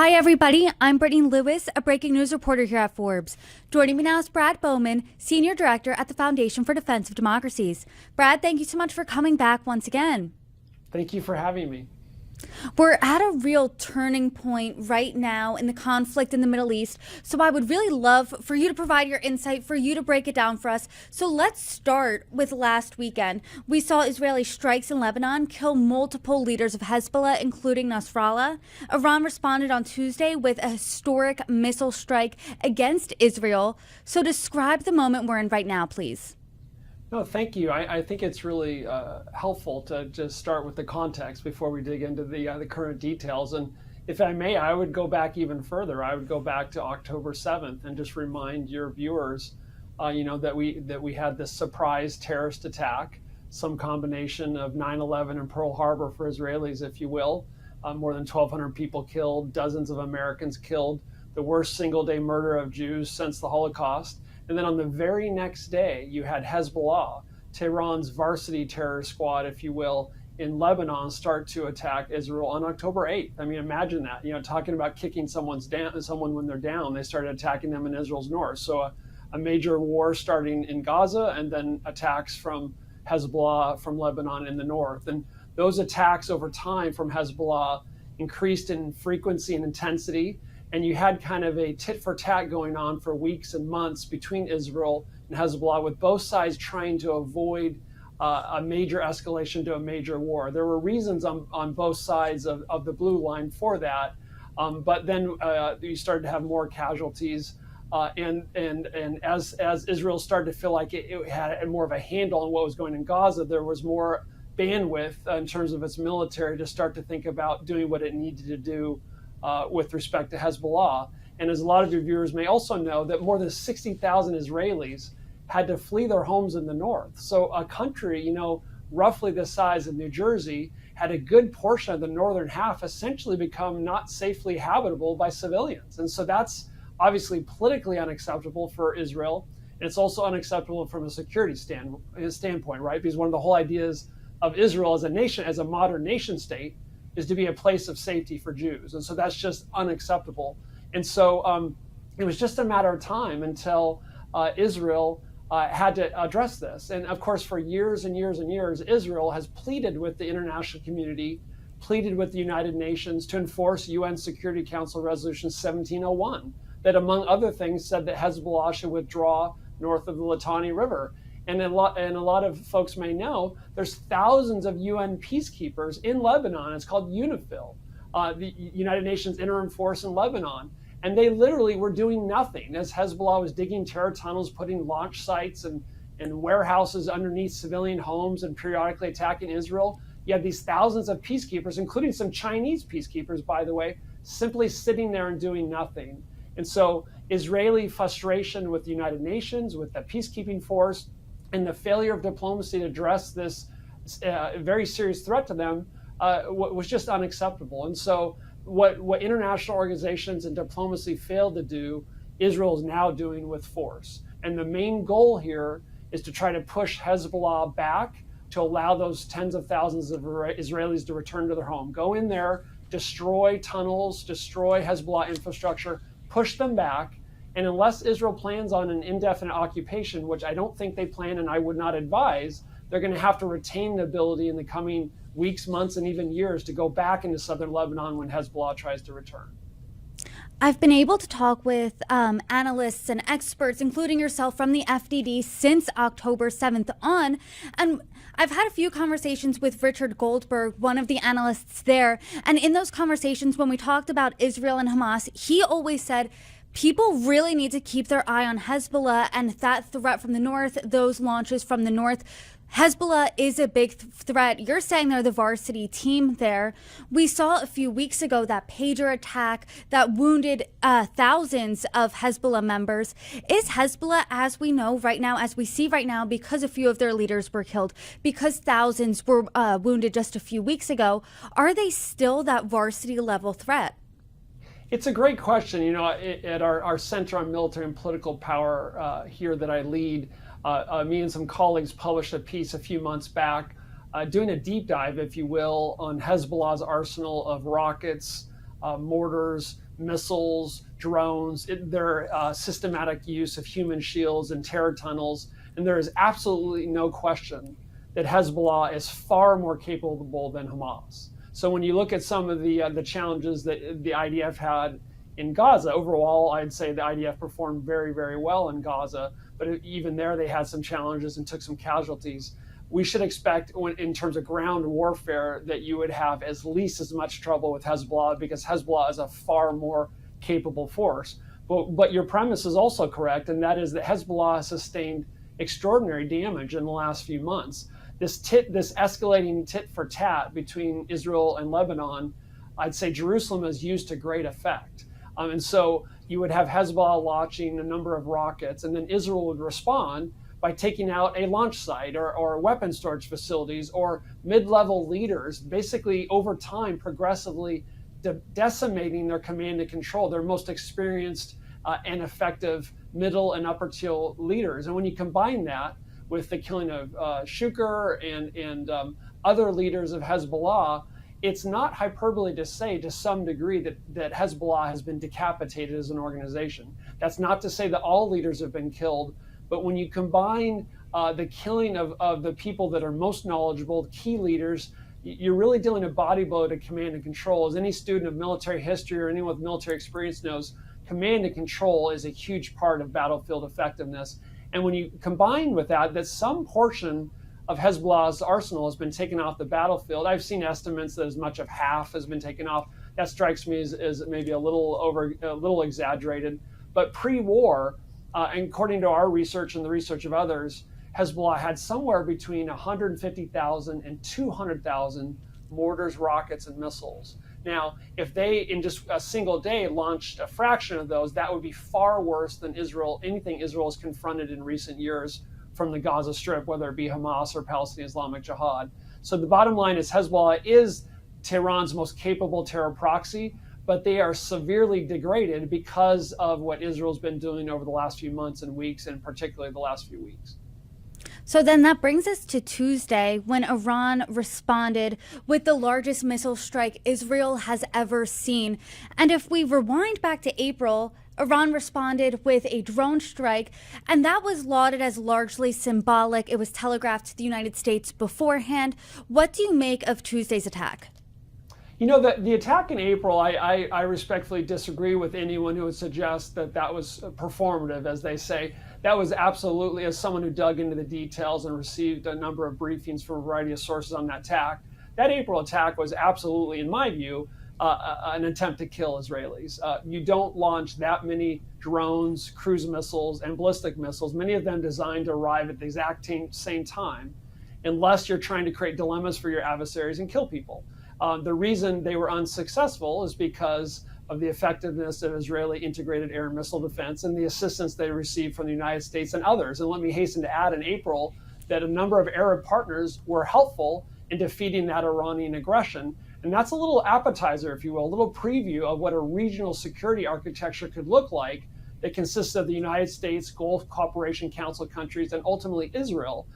Hi, everybody. I'm Brittany Lewis, a breaking news reporter here at Forbes. Joining me now is Brad Bowman, Senior Director at the Foundation for Defense of Democracies. Brad, thank you so much for coming back once again. Thank you for having me. We're at a real turning point right now in the conflict in the Middle East, so I would really love for you to provide your insight, for you to break it down for us. So let's start with last weekend. We saw Israeli strikes in Lebanon kill multiple leaders of Hezbollah, including Nasrallah. Iran responded on Tuesday with a historic missile strike against Israel. So describe the moment we're in right now, please. No, thank you. I think it's really helpful to just start with the context before we dig into the current details. And if I may, I would go back even further. I would go back to October 7th and just remind your viewers, that we had this surprise terrorist attack, some combination of 9/11 and Pearl Harbor for Israelis, if you will. More than 1,200 people killed, dozens of Americans killed, the worst single-day murder of Jews since the Holocaust. And then on the very next day, you had Hezbollah, Tehran's varsity terror squad, if you will, in Lebanon start to attack Israel on October 8th. I mean, imagine that, talking about kicking someone when they're down, they started attacking them in Israel's north. So a major war starting in Gaza and then attacks from Hezbollah from Lebanon in the north. And those attacks over time from Hezbollah increased in frequency and intensity. And you had kind of a tit for tat going on for weeks and months between Israel and Hezbollah, with both sides trying to avoid a major escalation to a major war. There were reasons on both sides of the blue line for that. But then you started to have more casualties. And as Israel started to feel like it had more of a handle on what was going on in Gaza, there was more bandwidth in terms of its military to start to think about doing what it needed to do with respect to Hezbollah. And as a lot of your viewers may also know, that more than 60,000 Israelis had to flee their homes in the north. So a country, roughly the size of New Jersey, had a good portion of the northern half essentially become not safely habitable by civilians. And so that's obviously politically unacceptable for Israel. And it's also unacceptable from a security standpoint, right? Because one of the whole ideas of Israel as a nation, as a modern nation state, is to be a place of safety for Jews. And so that's just unacceptable. And so it was just a matter of time until Israel had to address this. And of course, for years and years and years, Israel has pleaded with the international community, pleaded with the United Nations to enforce UN Security Council Resolution 1701, that among other things said that Hezbollah should withdraw north of the Litani River. And a lot of folks may know, there's thousands of UN peacekeepers in Lebanon. It's called UNIFIL, the United Nations Interim Force in Lebanon. And they literally were doing nothing as Hezbollah was digging terror tunnels, putting launch sites and warehouses underneath civilian homes and periodically attacking Israel. You had these thousands of peacekeepers, including some Chinese peacekeepers, by the way, simply sitting there and doing nothing. And so Israeli frustration with the United Nations, with the peacekeeping force, and the failure of diplomacy to address this very serious threat to them was just unacceptable. And so what international organizations and diplomacy failed to do, Israel is now doing with force. And the main goal here is to try to push Hezbollah back to allow those tens of thousands of Israelis to return to their home. Go in there, destroy tunnels, destroy Hezbollah infrastructure, push them back. And unless Israel plans on an indefinite occupation, which I don't think they plan and I would not advise, they're going to have to retain the ability in the coming weeks, months, and even years to go back into southern Lebanon when Hezbollah tries to return. I've been able to talk with analysts and experts, including yourself, from the FDD since October 7th on. And I've had a few conversations with Richard Goldberg, one of the analysts there. And in those conversations, when we talked about Israel and Hamas, he always said, people really need to keep their eye on Hezbollah and that threat from the north, those launches from the north. Hezbollah is a big threat. You're saying they're the varsity team there. We saw a few weeks ago that pager attack that wounded thousands of Hezbollah members. Is Hezbollah, as we know right now, as we see right now, because a few of their leaders were killed, because thousands were wounded just a few weeks ago, are they still that varsity level threat? It's a great question. At our Center on Military and Political Power here that I lead, me and some colleagues published a piece a few months back doing a deep dive, if you will, on Hezbollah's arsenal of rockets, mortars, missiles, drones, their systematic use of human shields and terror tunnels. And there is absolutely no question that Hezbollah is far more capable than Hamas. So when you look at some of the challenges that the IDF had in Gaza, overall, I'd say the IDF performed very, very well in Gaza. But even there, they had some challenges and took some casualties. We should expect, in terms of ground warfare, that you would have at least as much trouble with Hezbollah, because Hezbollah is a far more capable force. But your premise is also correct, and that is that Hezbollah has sustained extraordinary damage in the last few months. This escalating tit for tat between Israel and Lebanon, I'd say Jerusalem has used to great effect. And so you would have Hezbollah launching a number of rockets, and then Israel would respond by taking out a launch site or weapon storage facilities or mid-level leaders, basically over time, progressively decimating their command and control, their most experienced and effective middle and upper tier leaders. And when you combine that with the killing of Shukr and other leaders of Hezbollah, it's not hyperbole to say, to some degree, that Hezbollah has been decapitated as an organization. That's not to say that all leaders have been killed, but when you combine the killing of the people that are most knowledgeable, key leaders, you're really dealing a body blow to command and control. As any student of military history or anyone with military experience knows, command and control is a huge part of battlefield effectiveness. And when you combine with that some portion of Hezbollah's arsenal has been taken off the battlefield. I've seen estimates that as much of half has been taken off. That strikes me as maybe a little exaggerated. But pre-war, and according to our research and the research of others, Hezbollah had somewhere between 150,000 and 200,000 mortars, rockets, and missiles. Now, if they, in just a single day, launched a fraction of those, that would be far worse than anything Israel has confronted in recent years from the Gaza Strip, whether it be Hamas or Palestinian Islamic Jihad. So the bottom line is Hezbollah is Tehran's most capable terror proxy, but they are severely degraded because of what Israel's been doing over the last few months and weeks, and particularly the last few weeks. So then that brings us to Tuesday, when Iran responded with the largest missile strike Israel has ever seen. And if we rewind back to April, Iran responded with a drone strike, and that was lauded as largely symbolic. It was telegraphed to the United States beforehand. What do you make of Tuesday's attack? You know, the attack in April, I respectfully disagree with anyone who would suggest that was performative, as they say. That was absolutely, as someone who dug into the details and received a number of briefings from a variety of sources on that attack, that April attack was absolutely, in my view, an attempt to kill Israelis. You don't launch that many drones, cruise missiles, and ballistic missiles, many of them designed to arrive at the exact same time, unless you're trying to create dilemmas for your adversaries and kill people. The reason they were unsuccessful is because of the effectiveness of Israeli integrated air and missile defense and the assistance they received from the United States and others. And let me hasten to add, in April, that a number of Arab partners were helpful in defeating that Iranian aggression. And that's a little appetizer, if you will, a little preview of what a regional security architecture could look like that consists of the United States, Gulf Cooperation Council countries, and ultimately Israel,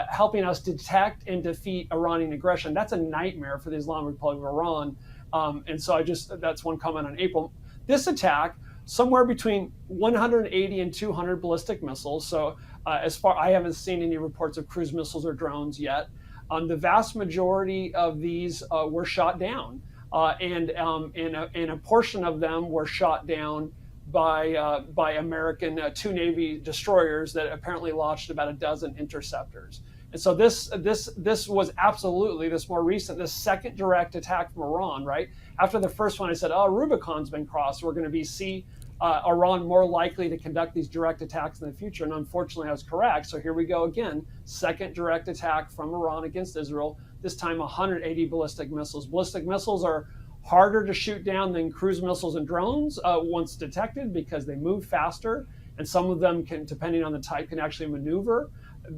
helping us detect and defeat Iranian aggression. That's a nightmare for the Islamic Republic of Iran. And so that's one comment on April. This attack, somewhere between 180 and 200 ballistic missiles. So I haven't seen any reports of cruise missiles or drones yet. The vast majority of these were shot down, and a portion of them were shot down by American two Navy destroyers that apparently launched about a dozen interceptors. And so this was absolutely this second direct attack from Iran, right? After the first one, I said, Rubicon's been crossed. We're going to see Iran more likely to conduct these direct attacks in the future. And unfortunately, I was correct. So here we go again. Second direct attack from Iran against Israel, this time 180 ballistic missiles. Ballistic missiles are harder to shoot down than cruise missiles and drones once detected, because they move faster. And some of them can, depending on the type, can actually maneuver,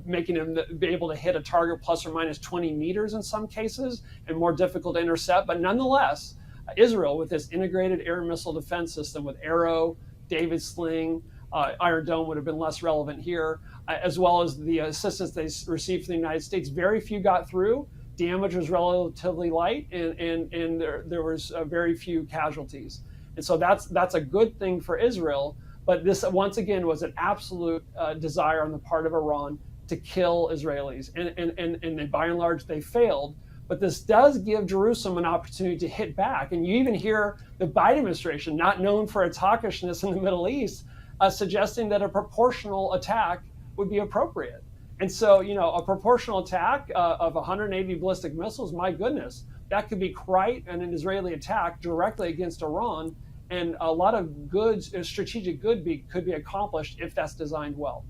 making them be able to hit a target plus or minus 20 meters in some cases, and more difficult to intercept. But nonetheless, Israel, with this integrated air and missile defense system with Arrow, David Sling, Iron Dome would have been less relevant here, as well as the assistance they received from the United States. Very few got through. Damage was relatively light, and there was very few casualties. And so that's a good thing for Israel. But this, once again, was an absolute desire on the part of Iran to kill Israelis. And by and large, they failed. But this does give Jerusalem an opportunity to hit back. And you even hear the Biden administration, not known for its hawkishness in the Middle East, suggesting that a proportional attack would be appropriate. And so, a proportional attack of 180 ballistic missiles, my goodness, that could be quite an Israeli attack directly against Iran. And a lot of good, strategic good could be accomplished if that's designed well.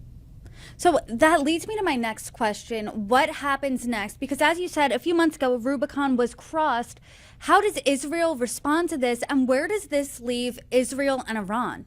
So that leads me to my next question. What happens next? Because as you said, a few months ago, Rubicon was crossed. How does Israel respond to this? And where does this leave Israel and Iran?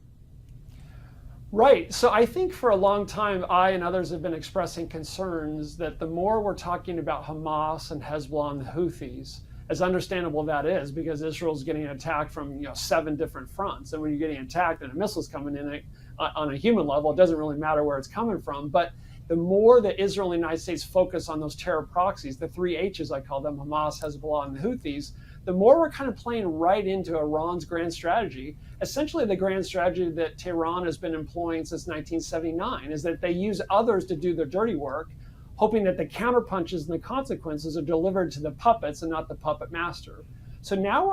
Right. So I think for a long time, I and others have been expressing concerns that the more we're talking about Hamas and Hezbollah and the Houthis, as understandable that is, because Israel's getting attacked from 7 different fronts. And when you're getting attacked and a missile's coming in on a human level, it doesn't really matter where it's coming from. But the more that Israel and the United States focus on those terror proxies, the 3 H's I call them, Hamas, Hezbollah, and the Houthis, the more we're kind of playing right into Iran's grand strategy, essentially the grand strategy that Tehran has been employing since 1979, is that they use others to do their dirty work, hoping that the counterpunches and the consequences are delivered to the puppets and not the puppet master. So now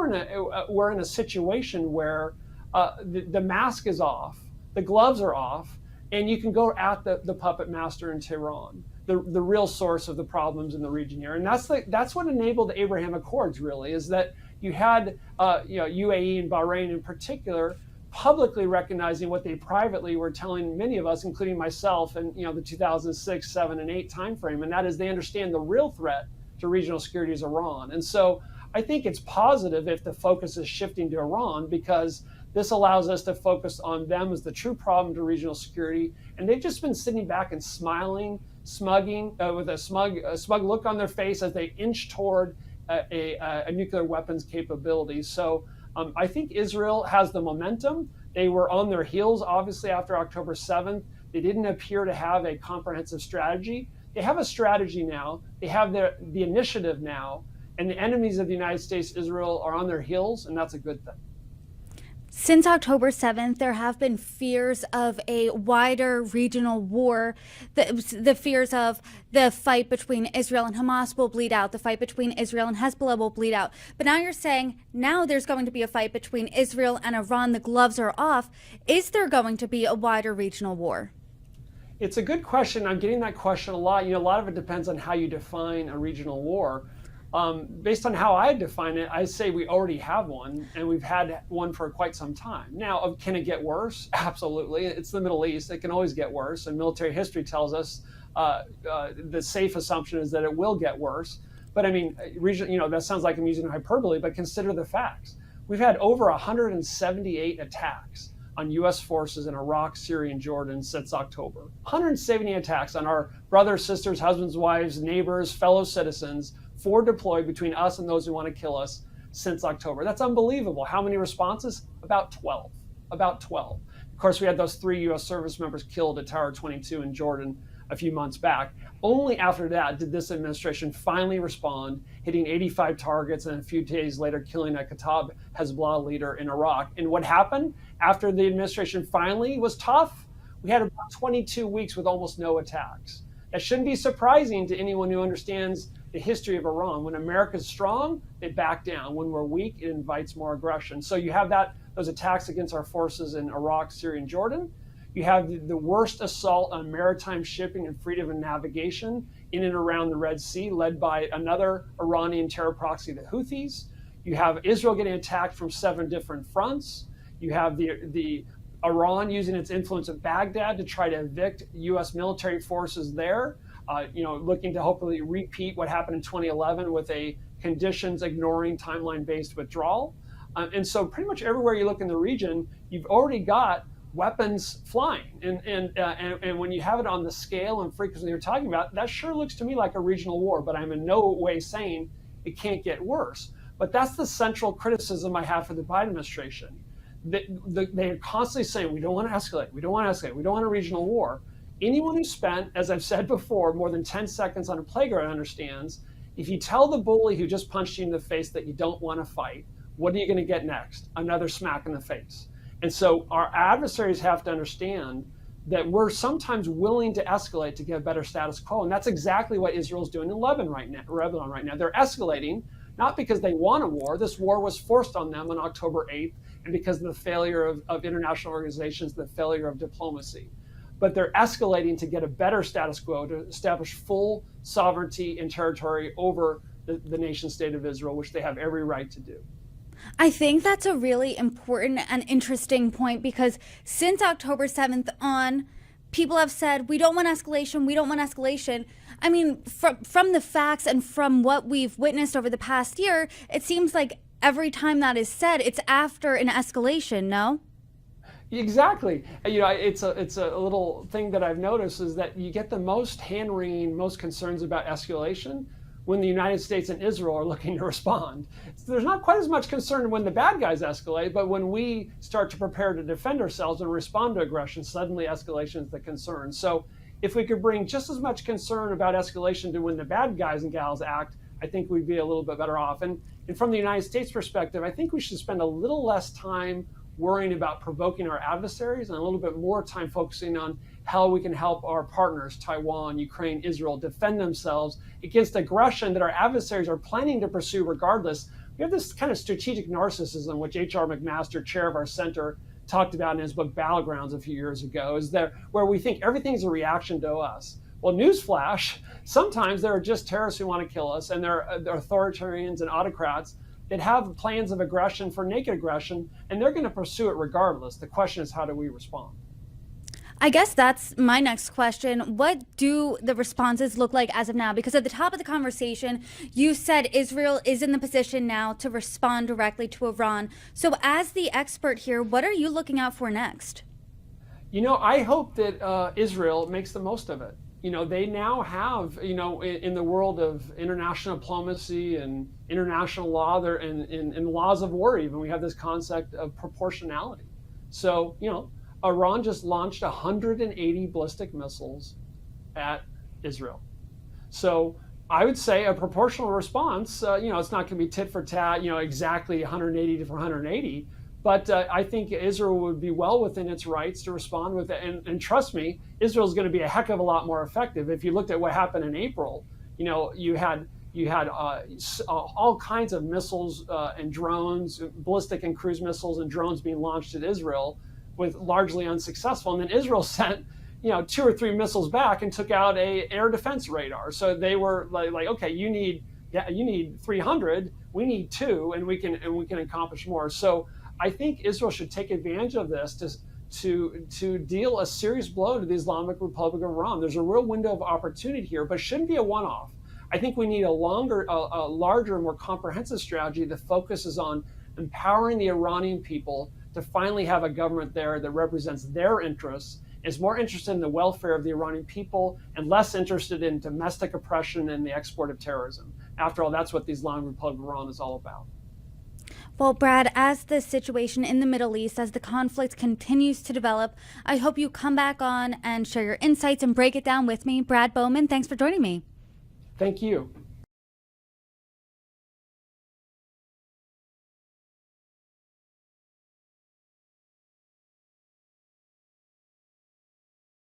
we're in a situation where the mask is off, the gloves are off, and you can go at the puppet master in Tehran, the real source of the problems in the region here. And that's what enabled the Abraham Accords, really, is that you had UAE and Bahrain in particular publicly recognizing what they privately were telling many of us, including myself, in the 2006, 7, and 8 timeframe, and that is they understand the real threat to regional security is Iran. And so I think it's positive if the focus is shifting to Iran, because this allows us to focus on them as the true problem to regional security. And they've just been sitting back and smiling, with a smug look on their face as they inch toward a nuclear weapons capability. So I think Israel has the momentum. They were on their heels, obviously, after October 7th. They didn't appear to have a comprehensive strategy. They have a strategy now. They have the initiative now. And the enemies of the United States, Israel, are on their heels, and that's a good thing. Since October 7th, there have been fears of a wider regional war. The fears of the fight between Israel and Hamas will bleed out. The fight between Israel and Hezbollah will bleed out. But now you're saying now there's going to be a fight between Israel and Iran. The gloves are off. Is there going to be a wider regional war? It's a good question. I'm getting that question a lot. A lot of it depends on how you define a regional war. Based on how I define it, I say we already have one, and we've had one for quite some time. Now, can it get worse? Absolutely. It's the Middle East. It can always get worse, and military history tells us the safe assumption is that it will get worse. But I mean, that sounds like I'm using hyperbole, but consider the facts. We've had over 178 attacks on U.S. forces in Iraq, Syria, and Jordan since October. 170 attacks on our brothers, sisters, husbands, wives, neighbors, fellow citizens, forward deployed between us and those who want to kill us since October. That's unbelievable. How many responses? About 12. About 12. Of course, we had those 3 U.S. service members killed at Tower 22 in Jordan a few months back. Only after that did this administration finally respond, hitting 85 targets and a few days later killing a Kataib Hezbollah leader in Iraq. And what happened after the administration finally was tough? We had about 22 weeks with almost no attacks. That shouldn't be surprising to anyone who understands the history of Iran. When America's strong, they back down. When we're weak, it invites more aggression. So you have those attacks against our forces in Iraq, Syria, and Jordan. You have the worst assault on maritime shipping and freedom of navigation in and around the Red Sea, led by another Iranian terror proxy, the Houthis. You have Israel getting attacked from 7 different fronts. You have the Iran using its influence at Baghdad to try to evict U.S. military forces there. Looking to hopefully repeat what happened in 2011 with a conditions ignoring timeline-based withdrawal. And so pretty much everywhere you look in the region, you've already got weapons flying. And when you have it on the scale and frequency you're talking about, that sure looks to me like a regional war, but I'm in no way saying it can't get worse. But that's the central criticism I have for the Biden administration. They're constantly saying, we don't want to escalate, we don't want to escalate, we don't want a regional war. Anyone who spent, as I've said before, more than 10 seconds on a playground understands, if you tell the bully who just punched you in the face that you don't want to fight, what are you going to get next? Another smack in the face. And so our adversaries have to understand that we're sometimes willing to escalate to get a better status quo. And that's exactly what Israel's doing in Lebanon right now. They're escalating, not because they want a war. This war was forced on them on October 8th, and because of the failure of international organizations, the failure of diplomacy. But they're escalating to get a better status quo, to establish full sovereignty and territory over the nation state of Israel, which they have every right to do. I think that's a really important and interesting point, because since October 7th on, people have said, we don't want escalation, we don't want escalation. I mean, from the facts and from what we've witnessed over the past year, it seems like every time that is said, it's after an escalation, no? Exactly. It's a little thing that I've noticed is that you get the most hand-wringing, most concerns about escalation when the United States and Israel are looking to respond. So there's not quite as much concern when the bad guys escalate, but when we start to prepare to defend ourselves and respond to aggression, suddenly escalation is the concern. So if we could bring just as much concern about escalation to when the bad guys and gals act, I think we'd be a little bit better off. And from the United States perspective, I think we should spend a little less time worrying about provoking our adversaries and a little bit more time focusing on how we can help our partners, Taiwan, Ukraine, Israel, defend themselves against aggression that our adversaries are planning to pursue regardless. We have this kind of strategic narcissism, which H.R. McMaster, chair of our center, talked about in his book Battlegrounds a few years ago, is that where we think everything's a reaction to us. Well, newsflash, sometimes there are just terrorists who want to kill us, and they're authoritarians and autocrats that have plans of aggression for naked aggression, and they're going to pursue it regardless. The question is, how do we respond? I guess that's my next question. What do the responses look like as of now? Because at the top of the conversation, you said Israel is in the position now to respond directly to Iran. So as the expert here, what are you looking out for next? I hope that Israel makes the most of it. They now have, in the world of international diplomacy and international law, there in laws of war even, we have this concept of proportionality. So, Iran just launched 180 ballistic missiles at Israel. So I would say a proportional response, it's not going to be tit for tat, exactly 180 for 180. But I think Israel would be well within its rights to respond with it. And trust me, Israel is going to be a heck of a lot more effective. If you looked at what happened in April, you had all kinds of missiles and drones, ballistic and cruise missiles and drones being launched at Israel, with largely unsuccessful. And then Israel sent 2 or 3 missiles back and took out a air defense radar. So they were like, okay, you need 300, we need 2, and we can accomplish more. So I think Israel should take advantage of this to deal a serious blow to the Islamic Republic of Iran. There's a real window of opportunity here, but it shouldn't be a one-off. I think we need a larger, more comprehensive strategy that focuses on empowering the Iranian people to finally have a government there that represents their interests, is more interested in the welfare of the Iranian people and less interested in domestic oppression and the export of terrorism. After all, that's what the Islamic Republic of Iran is all about. Well, Brad, as the situation in the Middle East, as the conflict continues to develop, I hope you come back on and share your insights and break it down with me. Brad Bowman, thanks for joining me. Thank you.